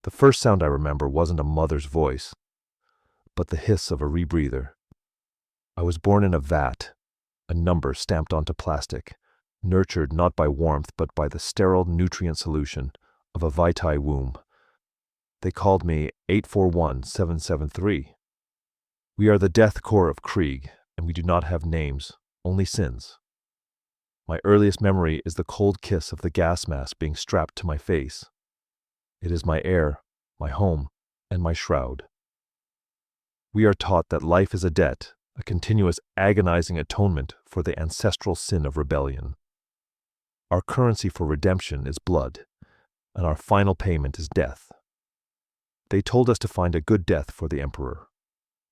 The first sound I remember wasn't a mother's voice, but the hiss of a rebreather. I was born in a vat, a number stamped onto plastic, nurtured not by warmth but by the sterile nutrient solution of a vitae womb. They called me 841773. We are the Death Korps of Krieg, and we do not have names, only sins. My earliest memory is the cold kiss of the gas mask being strapped to my face. It is my air, my home, and my shroud. We are taught that life is a debt, a continuous agonizing atonement for the ancestral sin of rebellion. Our currency for redemption is blood, and our final payment is death. They told us to find a good death for the Emperor,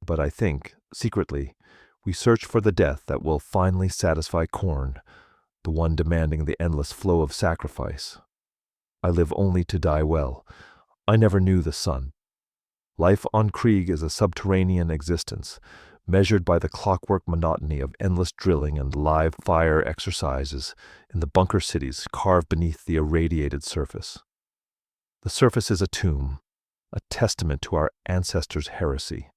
but I think, secretly, we search for the death that will finally satisfy Khorne, the one demanding the endless flow of sacrifice. I live only to die well. I never knew the sun. Life on Krieg is a subterranean existence, measured by the clockwork monotony of endless drilling and live fire exercises in the bunker cities carved beneath the irradiated surface. The surface is a tomb, a testament to our ancestors' heresy,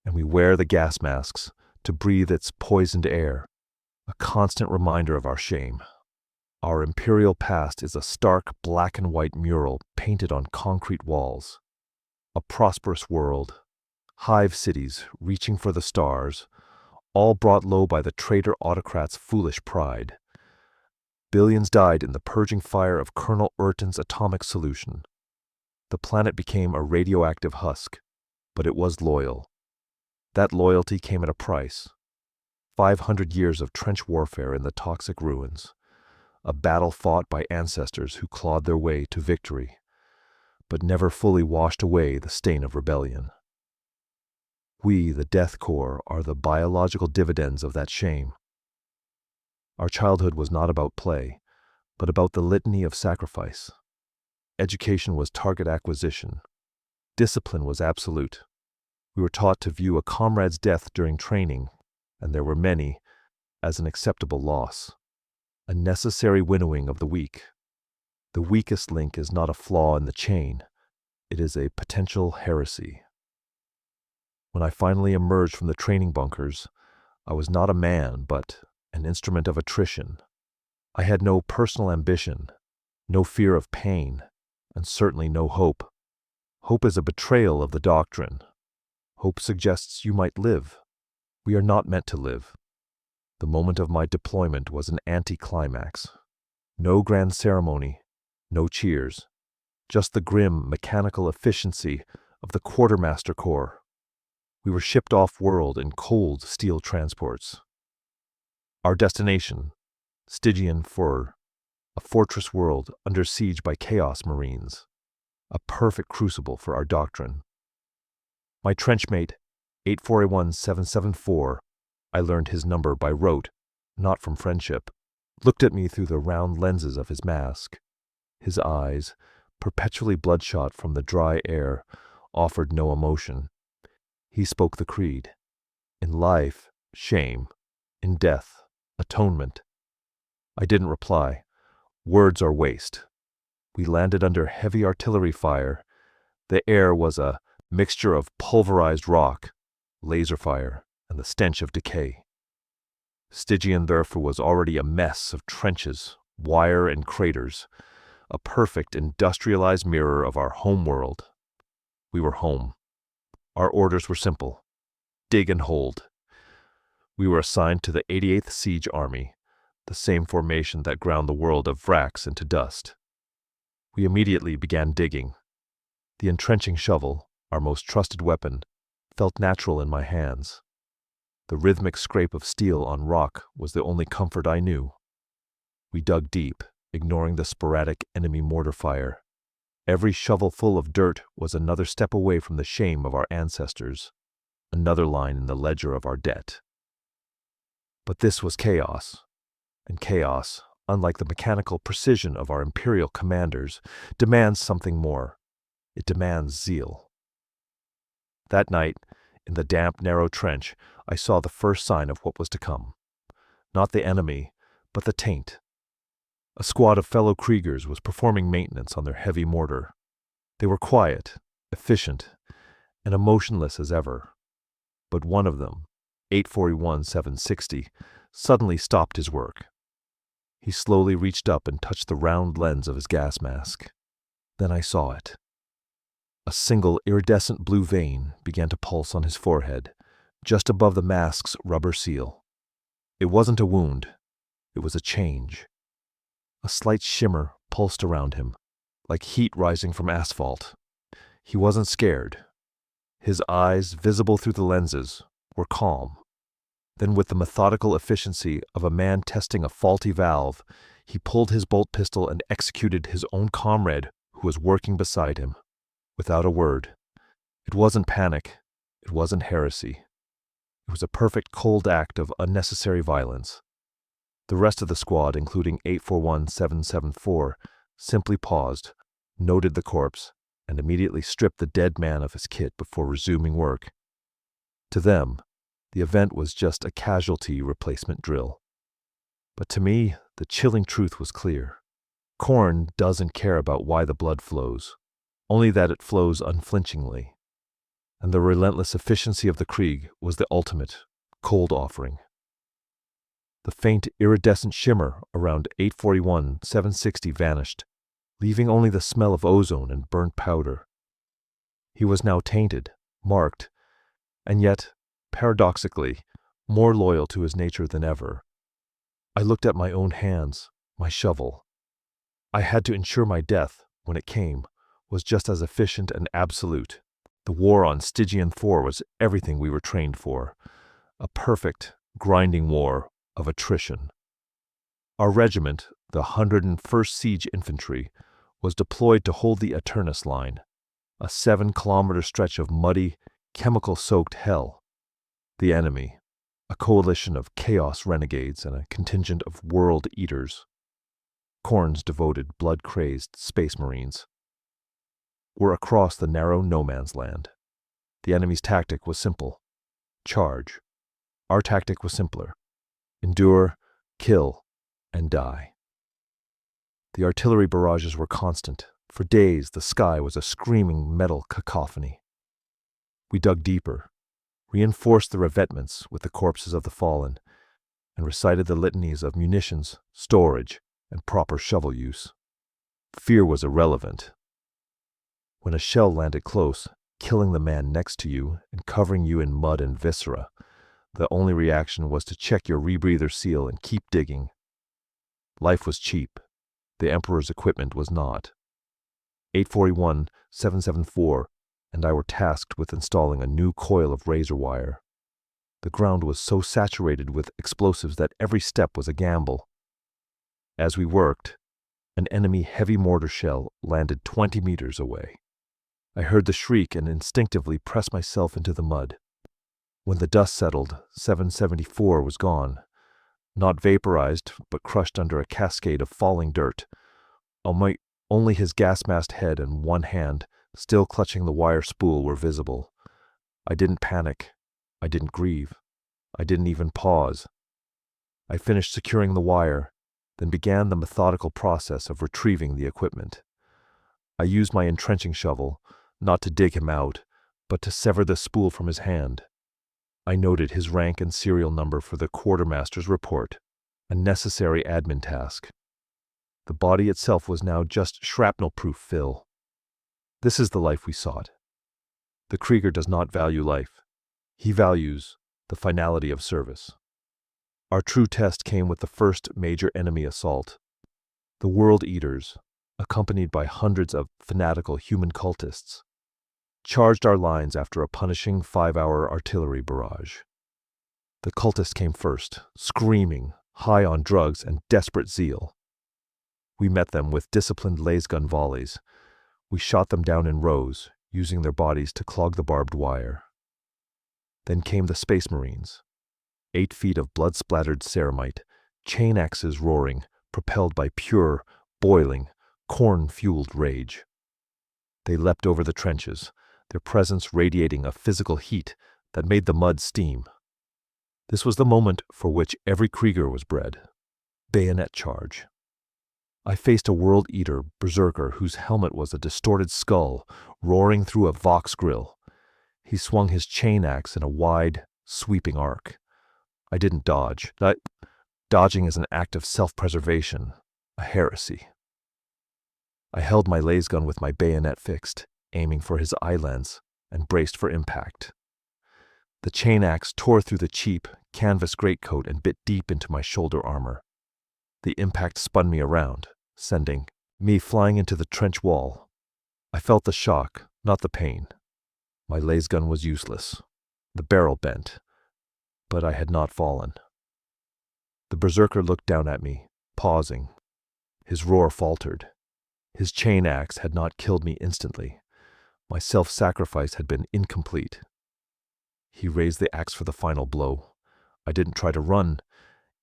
and we wear the gas masks to breathe its poisoned air, a constant reminder of our shame. Our imperial past is a stark black and white mural painted on concrete walls. A prosperous world, hive cities reaching for the stars, all brought low by the traitor autocrat's foolish pride. Billions died in the purging fire of Colonel Urton's atomic solution. The planet became a radioactive husk, but it was loyal. That loyalty came at a price. 500 years of trench warfare in the toxic ruins. A battle fought by ancestors who clawed their way to victory, but never fully washed away the stain of rebellion. We, the Death Korps, are the biological dividends of that shame. Our childhood was not about play, but about the litany of sacrifice. Education was target acquisition. Discipline was absolute. We were taught to view a comrade's death during training, and there were many, as an acceptable loss. A necessary winnowing of the weak. The weakest link is not a flaw in the chain. It is a potential heresy. When I finally emerged from the training bunkers, I was not a man, but an instrument of attrition. I had no personal ambition, no fear of pain, and certainly no hope. Hope is a betrayal of the doctrine. Hope suggests you might live. We are not meant to live. The moment of my deployment was an anticlimax. No grand ceremony, no cheers, just the grim mechanical efficiency of the Quartermaster Corps. We were shipped off-world in cold steel transports. Our destination, Stygian IV, a fortress world under siege by Chaos Marines, a perfect crucible for our doctrine. My trenchmate, 841774, I learned his number by rote, not from friendship, looked at me through the round lenses of his mask. His eyes, perpetually bloodshot from the dry air, offered no emotion. He spoke the creed. In life, shame. In death, atonement. I didn't reply. Words are waste. We landed under heavy artillery fire. The air was a mixture of pulverized rock, laser fire, and the stench of decay. Stygian IV was already a mess of trenches, wire, and craters, a perfect industrialized mirror of our homeworld. We were home. Our orders were simple: dig and hold. We were assigned to the 88th Siege Army, the same formation that ground the world of Vrax into dust. We immediately began digging. The entrenching shovel, our most trusted weapon, felt natural in my hands. The rhythmic scrape of steel on rock was the only comfort I knew. We dug deep, ignoring the sporadic enemy mortar fire. Every shovelful of dirt was another step away from the shame of our ancestors, another line in the ledger of our debt. But this was chaos, and chaos, unlike the mechanical precision of our imperial commanders, demands something more. It demands zeal. That night, in the damp, narrow trench, I saw the first sign of what was to come. Not the enemy, but the taint. A squad of fellow Kriegers was performing maintenance on their heavy mortar. They were quiet, efficient, and emotionless as ever. But one of them, 841-760, suddenly stopped his work. He slowly reached up and touched the round lens of his gas mask. Then I saw it. A single iridescent blue vein began to pulse on his forehead, just above the mask's rubber seal. It wasn't a wound. It was a change. A slight shimmer pulsed around him, like heat rising from asphalt. He wasn't scared. His eyes, visible through the lenses, were calm. Then, with the methodical efficiency of a man testing a faulty valve, he pulled his bolt pistol and executed his own comrade who was working beside him, without a word. It wasn't panic. It wasn't heresy. It was a perfect cold act of unnecessary violence. The rest of the squad, including 841-774, simply paused, noted the corpse, and immediately stripped the dead man of his kit before resuming work. To them, the event was just a casualty replacement drill. But to me, the chilling truth was clear. Khorne doesn't care about why the blood flows, only that it flows unflinchingly. And the relentless efficiency of the Krieg was the ultimate, cold offering. The faint iridescent shimmer around 841-760 vanished, leaving only the smell of ozone and burnt powder. He was now tainted, marked, and yet, paradoxically, more loyal to his nature than ever. I looked at my own hands, my shovel. I had to ensure my death, when it came, was just as efficient and absolute. The war on Stygian IV was everything we were trained for, a perfect, grinding war of attrition. Our regiment, the 101st Siege Infantry, was deployed to hold the Eternus line, a 7-kilometer stretch of muddy, chemical-soaked hell. The enemy, a coalition of chaos renegades and a contingent of world eaters. Khorne's devoted, blood-crazed space marines. Were across the narrow no-man's land. The enemy's tactic was simple: charge. Our tactic was simpler: endure, kill, and die. The artillery barrages were constant. For days, the sky was a screaming metal cacophony. We dug deeper, reinforced the revetments with the corpses of the fallen, and recited the litanies of munitions, storage, and proper shovel use. Fear was irrelevant. When a shell landed close, killing the man next to you and covering you in mud and viscera, the only reaction was to check your rebreather seal and keep digging. Life was cheap. The Emperor's equipment was not. 841-774 and I were tasked with installing a new coil of razor wire. The ground was so saturated with explosives that every step was a gamble. As we worked, an enemy heavy mortar shell landed 20 meters away. I heard the shriek and instinctively pressed myself into the mud. When the dust settled, 774 was gone, not vaporized, but crushed under a cascade of falling dirt. Only his gas-masked head and one hand, still clutching the wire spool, were visible. I didn't panic. I didn't grieve. I didn't even pause. I finished securing the wire, then began the methodical process of retrieving the equipment. I used my entrenching shovel, not to dig him out, but to sever the spool from his hand. I noted his rank and serial number for the quartermaster's report, a necessary admin task. The body itself was now just shrapnel-proof fill. This is the life we sought. The Krieger does not value life. He values the finality of service. Our true test came with the first major enemy assault. The World Eaters, accompanied by hundreds of fanatical human cultists, charged our lines after a punishing 5-hour artillery barrage. The cultists came first, screaming, high on drugs and desperate zeal. We met them with disciplined lasgun volleys. We shot them down in rows, using their bodies to clog the barbed wire. Then came the Space Marines, 8 feet of blood-splattered ceramite, chain axes roaring, propelled by pure, boiling, Khorne-fueled rage. They leapt over the trenches, their presence radiating a physical heat that made the mud steam. This was the moment for which every Krieger was bred: bayonet charge. I faced a world-eater berserker whose helmet was a distorted skull roaring through a vox grill. He swung his chain axe in a wide, sweeping arc. I didn't dodge. Dodging is an act of self-preservation, a heresy. I held my laser gun with my bayonet fixed, aiming for his eye lens, and braced for impact. The chain axe tore through the cheap, canvas greatcoat and bit deep into my shoulder armor. The impact spun me around, sending me flying into the trench wall. I felt the shock, not the pain. My laser gun was useless. The barrel bent, but I had not fallen. The berserker looked down at me, pausing. His roar faltered. His chain axe had not killed me instantly. My self-sacrifice had been incomplete. He raised the axe for the final blow. I didn't try to run.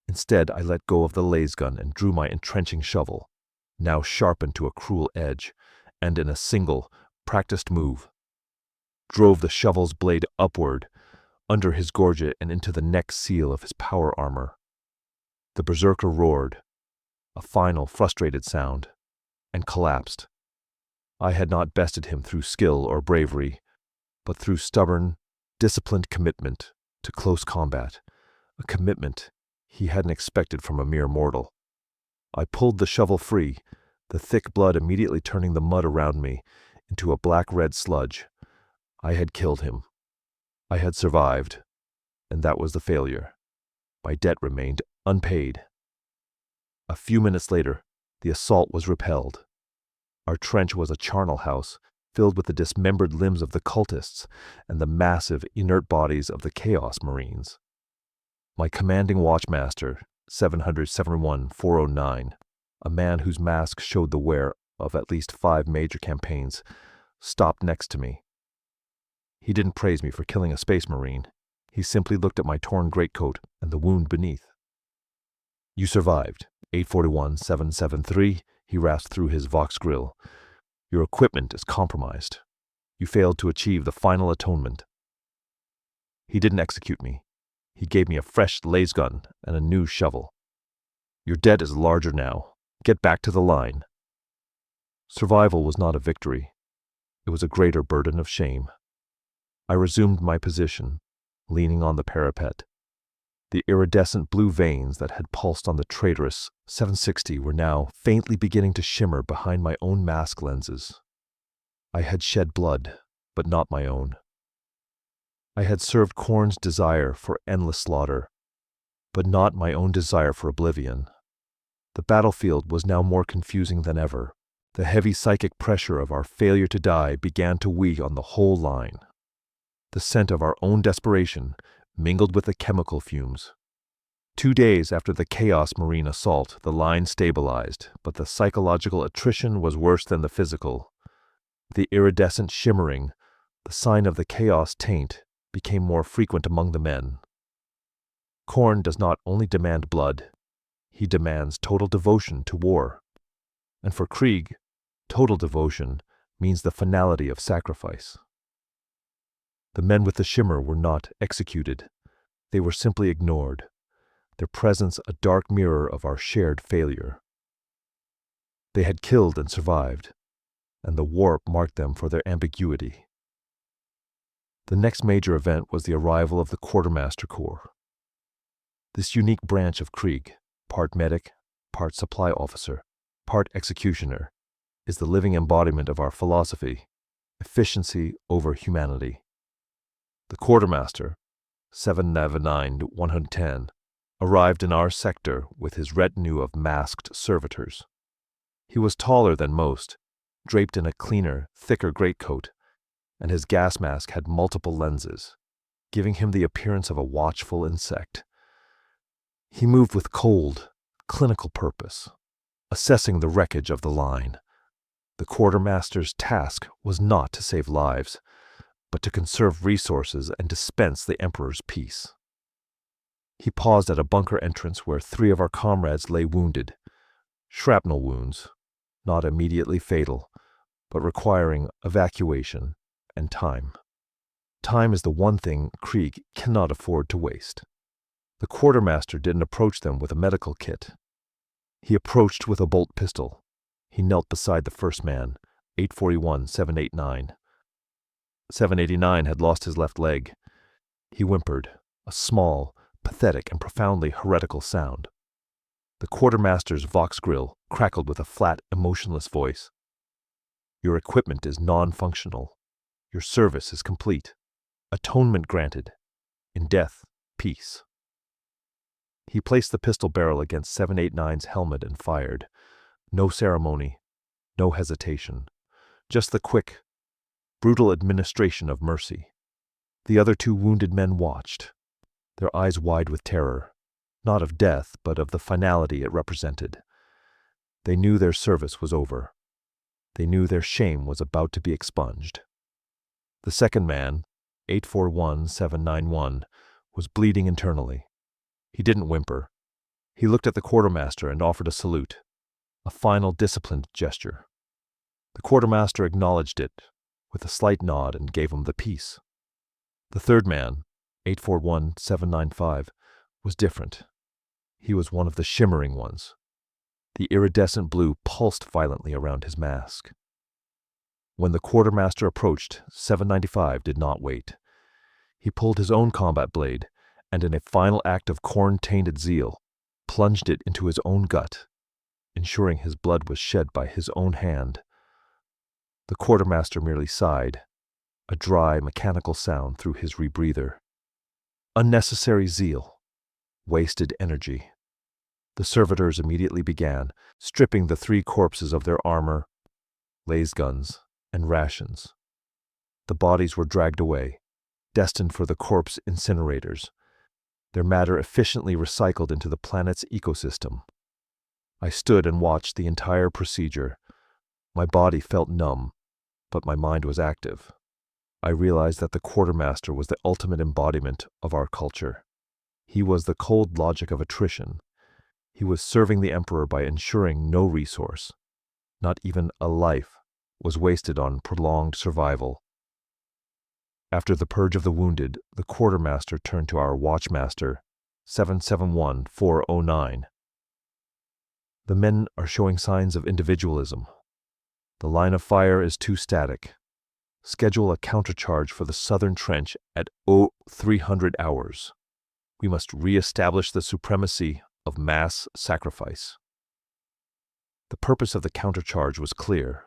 Instead, I let go of the laser gun and drew my entrenching shovel, now sharpened to a cruel edge, and in a single, practiced move, drove the shovel's blade upward, under his gorget and into the neck seal of his power armor. The berserker roared, a final, frustrated sound, and collapsed. I had not bested him through skill or bravery, but through stubborn, disciplined commitment to close combat, a commitment he hadn't expected from a mere mortal. I pulled the shovel free, the thick blood immediately turning the mud around me into a black-red sludge. I had killed him. I had survived, and that was the failure. My debt remained unpaid. A few minutes later, the assault was repelled. Our trench was a charnel house filled with the dismembered limbs of the cultists and the massive, inert bodies of the Chaos Marines. My commanding watchmaster, 700-71409, a man whose mask showed the wear of at least 5 major campaigns, stopped next to me. He didn't praise me for killing a space marine. He simply looked at my torn greatcoat and the wound beneath. "You survived, 841-773, he rasped through his vox grill. "Your equipment is compromised. You failed to achieve the final atonement." He didn't execute me. He gave me a fresh laser gun and a new shovel. "Your debt is larger now. Get back to the line." Survival was not a victory. It was a greater burden of shame. I resumed my position, leaning on the parapet. The iridescent blue veins that had pulsed on the traitorous 760 were now faintly beginning to shimmer behind my own mask lenses. I had shed blood, but not my own. I had served Khorne's desire for endless slaughter, but not my own desire for oblivion. The battlefield was now more confusing than ever. The heavy psychic pressure of our failure to die began to weigh on the whole line. The scent of our own desperation mingled with the chemical fumes. 2 days after the Chaos Marine assault, the line stabilized, but the psychological attrition was worse than the physical. The iridescent shimmering, the sign of the Chaos taint, became more frequent among the men. Khorne does not only demand blood, he demands total devotion to war. And for Krieg, total devotion means the finality of sacrifice. The men with the shimmer were not executed. They were simply ignored, their presence a dark mirror of our shared failure. They had killed and survived, and the warp marked them for their ambiguity. The next major event was the arrival of the Quartermaster Corps. This unique branch of Krieg, part medic, part supply officer, part executioner, is the living embodiment of our philosophy, efficiency over humanity. The quartermaster, 799-110, arrived in our sector with his retinue of masked servitors. He was taller than most, draped in a cleaner, thicker greatcoat, and his gas mask had multiple lenses, giving him the appearance of a watchful insect. He moved with cold, clinical purpose, assessing the wreckage of the line. The quartermaster's task was not to save lives, but to conserve resources and dispense the Emperor's peace. He paused at a bunker entrance where 3 of our comrades lay wounded, shrapnel wounds, not immediately fatal, but requiring evacuation and time. Time is the one thing Krieg cannot afford to waste. The quartermaster didn't approach them with a medical kit. He approached with a bolt pistol. He knelt beside the first man, 841, 789. 789 had lost his left leg. He whimpered, a small, pathetic, and profoundly heretical sound. The quartermaster's vox grill crackled with a flat, emotionless voice. Your equipment is non-functional. Your service is complete. Atonement granted. In death, peace. He placed the pistol barrel against 789's helmet and fired. No ceremony, no hesitation. Just the quick, brutal administration of mercy. The other two wounded men watched, their eyes wide with terror, not of death, but of the finality it represented. They knew their service was over. They knew their shame was about to be expunged. The second man, 841, 791, was bleeding internally. He didn't whimper. He looked at the quartermaster and offered a salute, a final disciplined gesture. The quartermaster acknowledged it with a slight nod and gave him the peace. The third man, 841, 795, was different. He was one of the shimmering ones. The iridescent blue pulsed violently around his mask. When the quartermaster approached, 795 did not wait. He pulled his own combat blade, and in a final act of Khorne-tainted zeal, plunged it into his own gut, ensuring his blood was shed by his own hand. The quartermaster merely sighed, a dry, mechanical sound through his rebreather. Unnecessary zeal. Wasted energy. The servitors immediately began, stripping the three corpses of their armor, laser guns, and rations. The bodies were dragged away, destined for the corpse incinerators, their matter efficiently recycled into the planet's ecosystem. I stood and watched the entire procedure. My body felt numb, but my mind was active. I realized that the quartermaster was the ultimate embodiment of our culture. He was the cold logic of attrition. He was serving the emperor by ensuring no resource, not even a life, was wasted on prolonged survival. After the purge of the wounded, the quartermaster turned to our watchmaster, 771-409. The men are showing signs of individualism. The line of fire is too static. Schedule a countercharge for the southern trench at 0300 hours. We must re-establish the supremacy of mass sacrifice. The purpose of the countercharge was clear.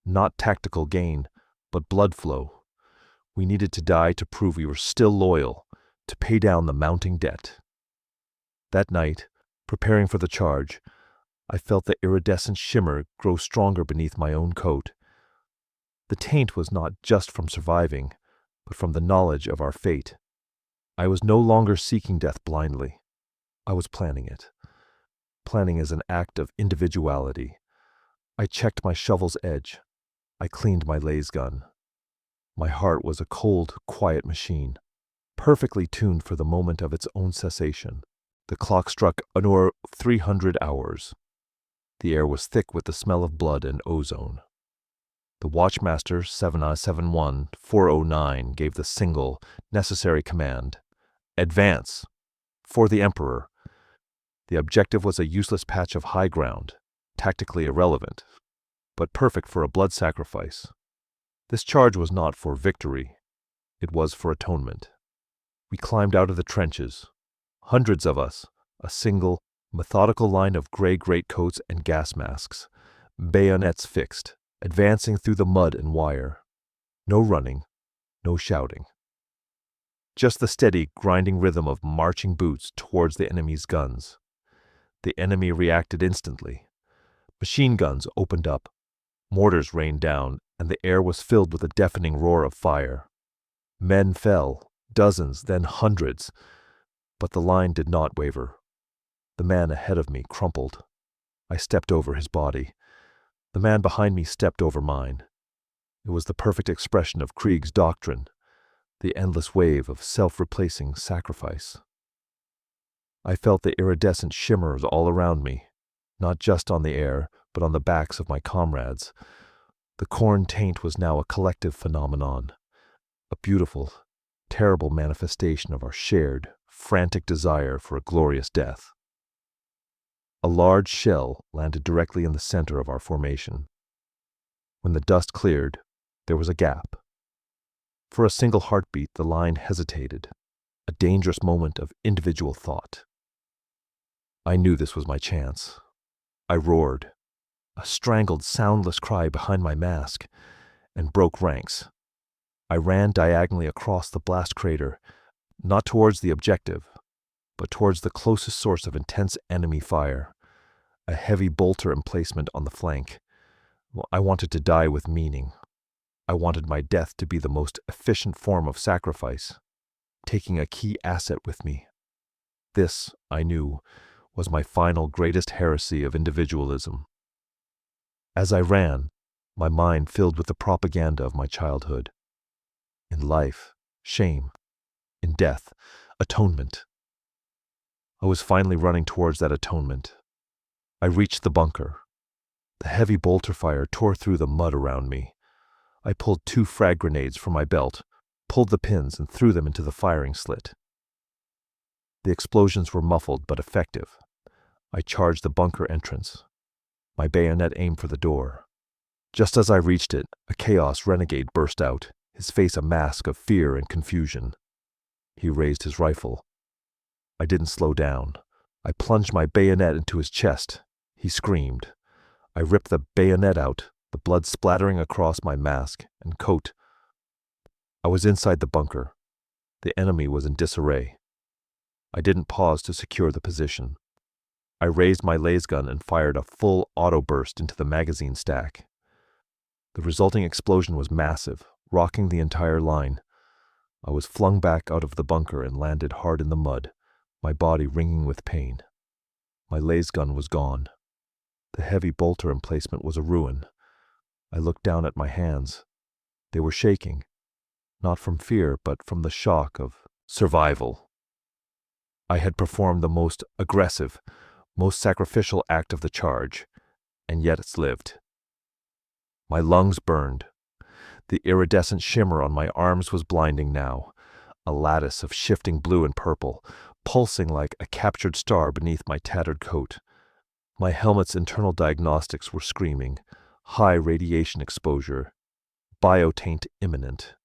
Not tactical gain, but blood flow. We needed to die to prove we were still loyal, to pay down the mounting debt. That night, preparing for the charge, I felt the iridescent shimmer grow stronger beneath my own coat. The taint was not just from surviving, but from the knowledge of our fate. I was no longer seeking death blindly. I was planning it. Planning as an act of individuality. I checked my shovel's edge. I cleaned my laser gun. My heart was a cold, quiet machine, perfectly tuned for the moment of its own cessation. The clock struck 300 hours. The air was thick with the smell of blood and ozone. The watchmaster, 771-409, gave the single, necessary command. Advance! For the Emperor. The objective was a useless patch of high ground, tactically irrelevant, but perfect for a blood sacrifice. This charge was not for victory. It was for atonement. We climbed out of the trenches. Hundreds of us, a single, methodical line of gray greatcoats and gas masks, bayonets fixed, advancing through the mud and wire. No running, no shouting. Just the steady, grinding rhythm of marching boots towards the enemy's guns. The enemy reacted instantly. Machine guns opened up. Mortars rained down, and the air was filled with a deafening roar of fire. Men fell, dozens, then hundreds, but the line did not waver. The man ahead of me crumpled. I stepped over his body. The man behind me stepped over mine. It was the perfect expression of Krieg's doctrine, the endless wave of self-replacing sacrifice. I felt the iridescent shimmers all around me, not just on the air, but on the backs of my comrades. The Khorne taint was now a collective phenomenon, a beautiful, terrible manifestation of our shared, frantic desire for a glorious death. A large shell landed directly in the center of our formation. When the dust cleared, there was a gap. For a single heartbeat, the line hesitated, a dangerous moment of individual thought. I knew this was my chance. I roared, a strangled, soundless cry behind my mask, and broke ranks. I ran diagonally across the blast crater, not towards the objective, but towards the closest source of intense enemy fire, a heavy bolter emplacement on the flank. I wanted to die with meaning. I wanted my death to be the most efficient form of sacrifice, taking a key asset with me. This, I knew, was my final greatest heresy of individualism. As I ran, my mind filled with the propaganda of my childhood. In life, shame. In death, atonement. I was finally running towards that atonement. I reached the bunker. The heavy bolter fire tore through the mud around me. I pulled 2 frag grenades from my belt, pulled the pins, and threw them into the firing slit. The explosions were muffled but effective. I charged the bunker entrance. My bayonet aimed for the door. Just as I reached it, a Chaos renegade burst out, his face a mask of fear and confusion. He raised his rifle. I didn't slow down. I plunged my bayonet into his chest. He screamed. I ripped the bayonet out, the blood splattering across my mask and coat. I was inside the bunker. The enemy was in disarray. I didn't pause to secure the position. I raised my lasgun and fired a full auto burst into the magazine stack. The resulting explosion was massive, rocking the entire line. I was flung back out of the bunker and landed hard in the mud, my body ringing with pain. My lasgun was gone. The heavy bolter emplacement was a ruin. I looked down at my hands. They were shaking, not from fear, but from the shock of survival. I had performed the most aggressive, most sacrificial act of the charge, and yet it's lived. My lungs burned. The iridescent shimmer on my arms was blinding now, a lattice of shifting blue and purple, pulsing like a captured star beneath my tattered coat. My helmet's internal diagnostics were screaming, high radiation exposure, biotaint imminent.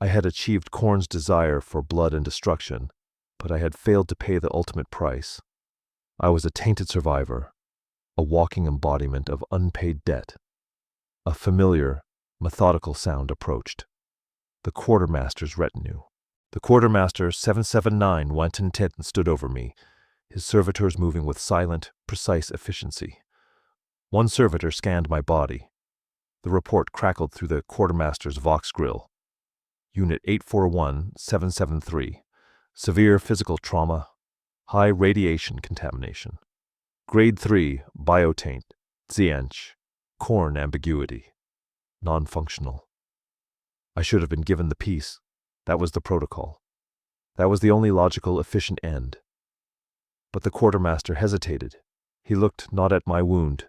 I had achieved Khorne's desire for blood and destruction, but I had failed to pay the ultimate price. I was a tainted survivor, a walking embodiment of unpaid debt. A familiar, methodical sound approached. The quartermaster's retinue. The quartermaster 779 went intent and stood over me, his servitors moving with silent, precise efficiency. One servitor scanned my body. The report crackled through the quartermaster's Vox grill. Unit 841773. Severe physical trauma. High radiation contamination. Grade 3, biotaint, Ziench, Khorne ambiguity. Non-functional. I should have been given the peace. That was the protocol. That was the only logical, efficient end. But the quartermaster hesitated. He looked not at my wound,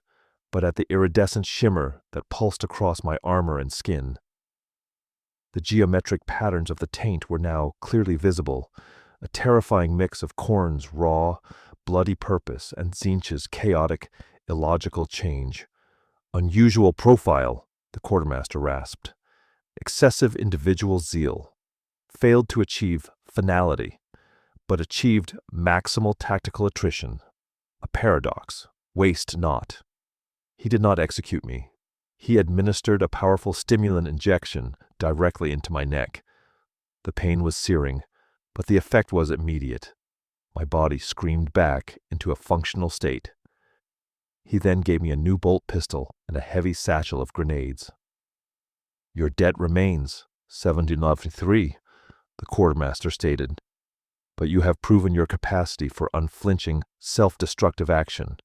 but at the iridescent shimmer that pulsed across my armor and skin. The geometric patterns of the taint were now clearly visible, a terrifying mix of Khorne's raw, bloody purpose and Tzeentch's chaotic, illogical change. Unusual profile, the quartermaster rasped. Excessive individual zeal. Failed to achieve finality, but achieved maximal tactical attrition. A paradox. Waste not. He did not execute me. He administered a powerful stimulant injection directly into my neck. The pain was searing, but the effect was immediate. My body screamed back into a functional state. He then gave me a new bolt pistol and a heavy satchel of grenades. Your debt remains, 1793, the quartermaster stated, but you have proven your capacity for unflinching, self-destructive action.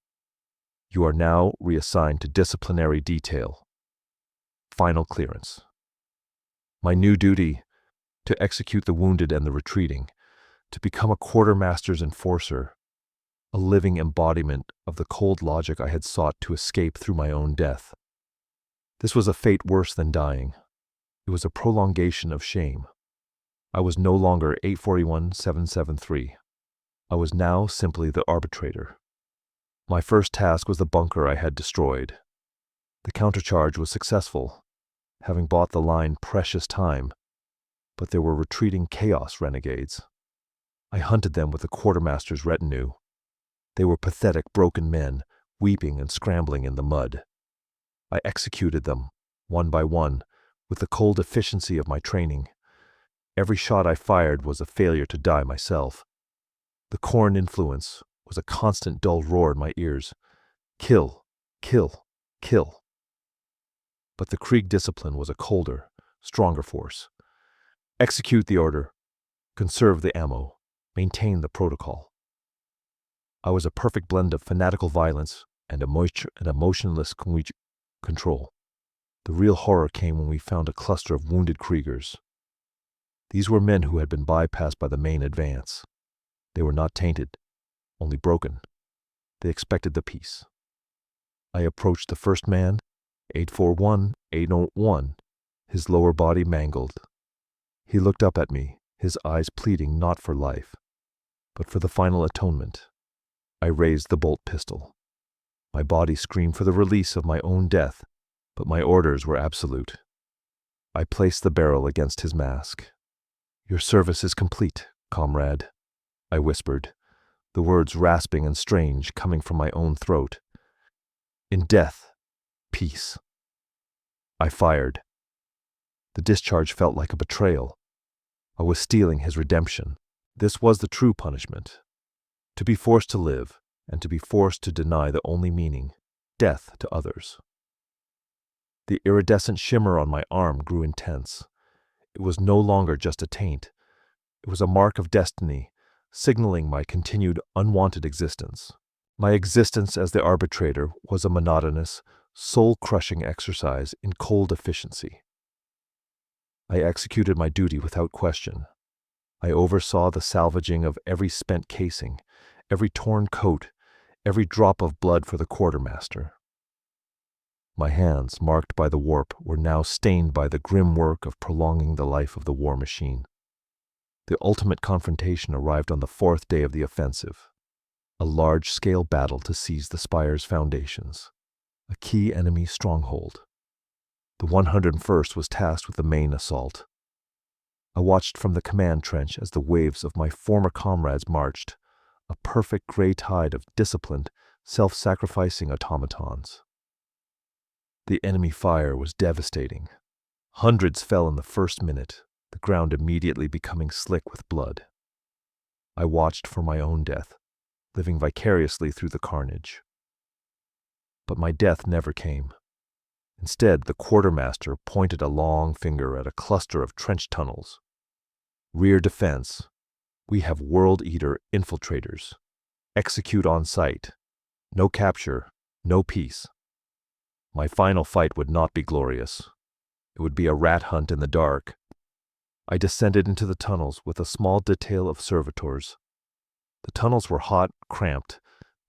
You are now reassigned to disciplinary detail. Final clearance. My new duty, to execute the wounded and the retreating, to become a quartermaster's enforcer, a living embodiment of the cold logic I had sought to escape through my own death. This was a fate worse than dying. It was a prolongation of shame. I was no longer 841-773. I was now simply the Arbitrator. My first task was the bunker I had destroyed. The countercharge was successful, having bought the line precious time, but there were retreating chaos renegades. I hunted them with the quartermaster's retinue. They were pathetic, broken men, weeping and scrambling in the mud. I executed them, one by one, with the cold efficiency of my training. Every shot I fired was a failure to die myself. The Khorne influence was a constant dull roar in my ears. Kill, kill, kill. But the Krieg discipline was a colder, stronger force. Execute the order, conserve the ammo, maintain the protocol. I was a perfect blend of fanatical violence and emotionless control. The real horror came when we found a cluster of wounded Kriegers. These were men who had been bypassed by the main advance. They were not tainted, only broken. They expected the peace. I approached the first man, 841, his lower body mangled. He looked up at me, his eyes pleading not for life, but for the final atonement. I raised the bolt pistol. My body screamed for the release of my own death, but my orders were absolute. I placed the barrel against his mask. "Your service is complete, comrade," I whispered, the words rasping and strange coming from my own throat. "In death, peace." I fired. The discharge felt like a betrayal. I was stealing his redemption. This was the true punishment. To be forced to live, and to be forced to deny the only meaning, death, to others. The iridescent shimmer on my arm grew intense. It was no longer just a taint. It was a mark of destiny, signaling my continued unwanted existence. My existence as the Arbitrator was a monotonous, soul-crushing exercise in cold efficiency. I executed my duty without question. I oversaw the salvaging of every spent casing, every torn coat, every drop of blood for the quartermaster. My hands, marked by the warp, were now stained by the grim work of prolonging the life of the war machine. The ultimate confrontation arrived on the 4th day of the offensive. A large-scale battle to seize the Spire's foundations, a key enemy stronghold. The 101st was tasked with the main assault. I watched from the command trench as the waves of my former comrades marched, a perfect gray tide of disciplined, self-sacrificing automatons. The enemy fire was devastating. Hundreds fell in the first minute, the ground immediately becoming slick with blood. I watched for my own death, living vicariously through the carnage. But my death never came. Instead, the quartermaster pointed a long finger at a cluster of trench tunnels. "Rear defense. We have World Eater infiltrators. Execute on sight. No capture, no peace." My final fight would not be glorious. It would be a rat hunt in the dark. I descended into the tunnels with a small detail of servitors. The tunnels were hot, cramped,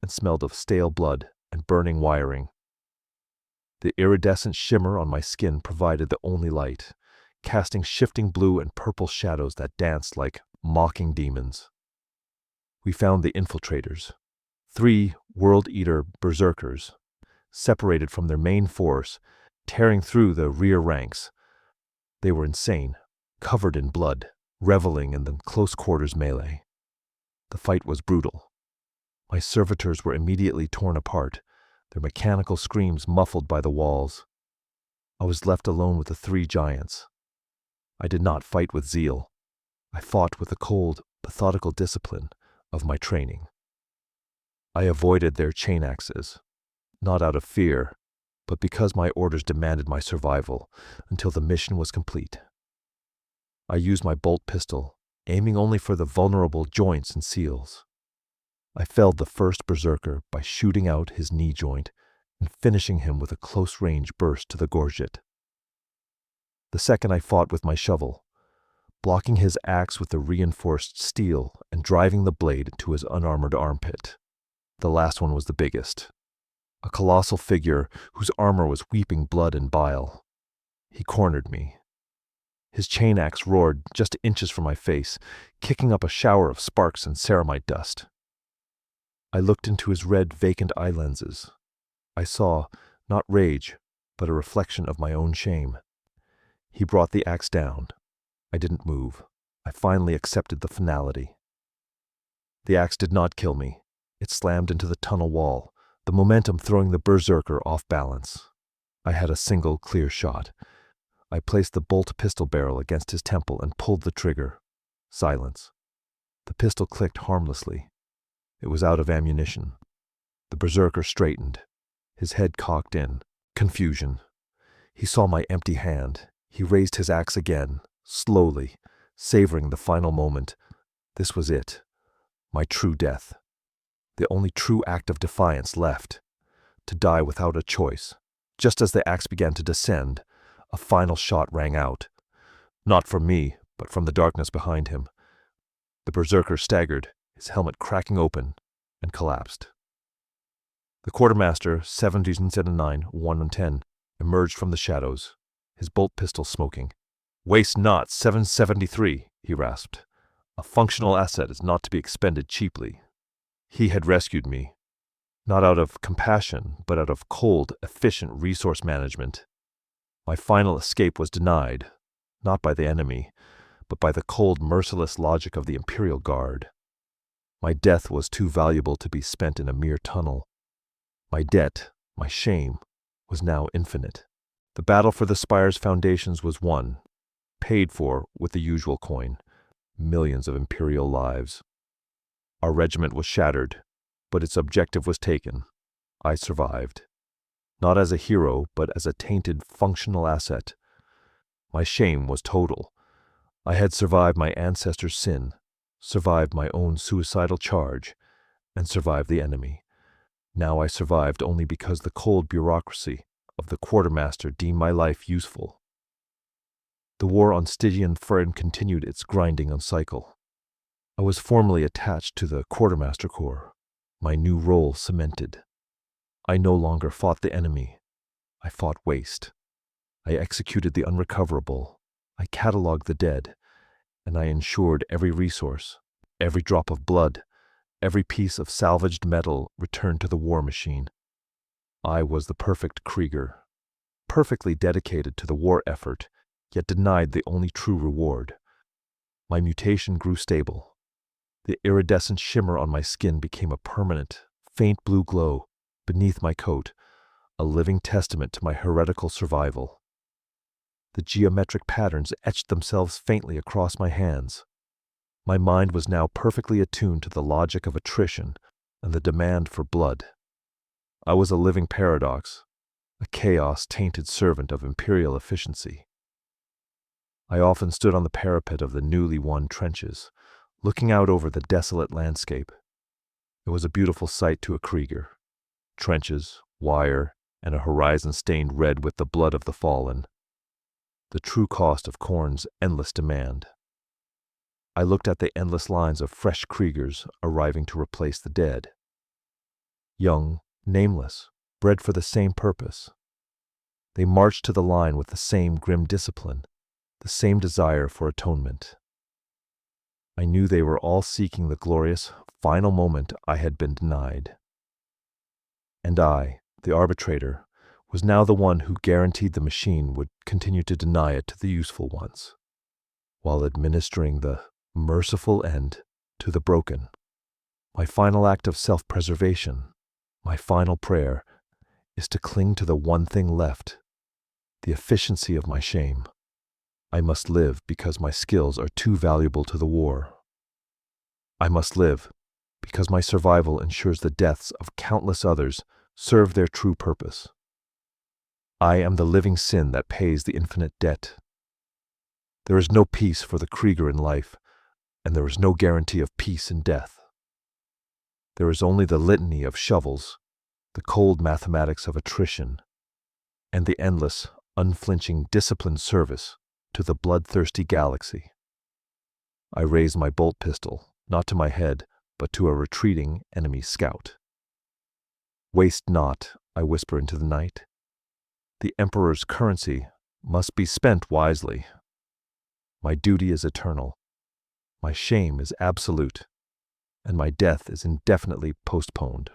and smelled of stale blood and burning wiring. The iridescent shimmer on my skin provided the only light, casting shifting blue and purple shadows that danced like mocking demons. We found the infiltrators, 3 World Eater berserkers, separated from their main force, tearing through the rear ranks. They were insane, covered in blood, reveling in the close-quarters melee. The fight was brutal. My servitors were immediately torn apart, their mechanical screams muffled by the walls. I was left alone with the 3 giants. I did not fight with zeal. I fought with the cold, methodical discipline of my training. I avoided their chain axes, not out of fear, but because my orders demanded my survival until the mission was complete. I used my bolt pistol, aiming only for the vulnerable joints and seals. I felled the first berserker by shooting out his knee joint and finishing him with a close-range burst to the gorget. The second I fought with my shovel, blocking his axe with the reinforced steel and driving the blade to his unarmored armpit. The last one was the biggest, a colossal figure whose armor was weeping blood and bile. He cornered me. His chain axe roared just inches from my face, kicking up a shower of sparks and ceramite dust. I looked into his red, vacant eye lenses. I saw, not rage, but a reflection of my own shame. He brought the axe down. I didn't move. I finally accepted the finality. The axe did not kill me. It slammed into the tunnel wall, the momentum throwing the berserker off balance. I had a single, clear shot. I placed the bolt pistol barrel against his temple and pulled the trigger. Silence. The pistol clicked harmlessly. It was out of ammunition. The berserker straightened, his head cocked in. Confusion. He saw my empty hand. He raised his axe again, slowly, savoring the final moment. This was it. My true death. The only true act of defiance left. To die without a choice. Just as the axe began to descend, a final shot rang out. Not from me, but from the darkness behind him. The berserker staggered, his helmet cracking open, and collapsed. The quartermaster, 709, 1 and 10, emerged from the shadows, his bolt pistol smoking. "Waste not 773, he rasped. "A functional asset is not to be expended cheaply." He had rescued me, not out of compassion, but out of cold, efficient resource management. My final escape was denied, not by the enemy, but by the cold, merciless logic of the Imperial Guard. My death was too valuable to be spent in a mere tunnel. My debt, my shame, was now infinite. The battle for the Spire's foundations was won, paid for with the usual coin, millions of Imperial lives. Our regiment was shattered, but its objective was taken. I survived. Not as a hero, but as a tainted, functional asset. My shame was total. I had survived my ancestors' sin, survived my own suicidal charge, and survived the enemy. Now I survived only because the cold bureaucracy of the quartermaster deemed my life useful. The war on Stygian IV continued its grinding on cycle. I was formally attached to the quartermaster corps, my new role cemented. I no longer fought the enemy. I fought waste. I executed the unrecoverable. I catalogued the dead, and I ensured every resource, every drop of blood, every piece of salvaged metal returned to the war machine. I was the perfect Krieger, perfectly dedicated to the war effort, yet denied the only true reward. My mutation grew stable. The iridescent shimmer on my skin became a permanent, faint blue glow beneath my coat, a living testament to my heretical survival. The geometric patterns etched themselves faintly across my hands. My mind was now perfectly attuned to the logic of attrition and the demand for blood. I was a living paradox, a chaos-tainted servant of imperial efficiency. I often stood on the parapet of the newly won trenches, looking out over the desolate landscape. It was a beautiful sight to a Krieger. Trenches, wire, and a horizon stained red with the blood of the fallen. The true cost of Khorne's endless demand. I looked at the endless lines of fresh Kriegers arriving to replace the dead. Young, nameless, bred for the same purpose. They marched to the line with the same grim discipline, the same desire for atonement. I knew they were all seeking the glorious, final moment I had been denied. And I, the Arbitrator, was now the one who guaranteed the machine would continue to deny it to the useful ones, while administering the merciful end to the broken. My final act of self-preservation, my final prayer, is to cling to the one thing left, the efficiency of my shame. I must live because my skills are too valuable to the war. I must live because my survival ensures the deaths of countless others serve their true purpose. I am the living sin that pays the infinite debt. There is no peace for the Krieger in life, and there is no guarantee of peace in death. There is only the litany of shovels, the cold mathematics of attrition, and the endless, unflinching, disciplined service to the bloodthirsty galaxy. I raised my bolt pistol, not to my head, but to a retreating enemy scout. "Waste not," I whisper into the night. "The Emperor's currency must be spent wisely. My duty is eternal. My shame is absolute. and my death is indefinitely postponed.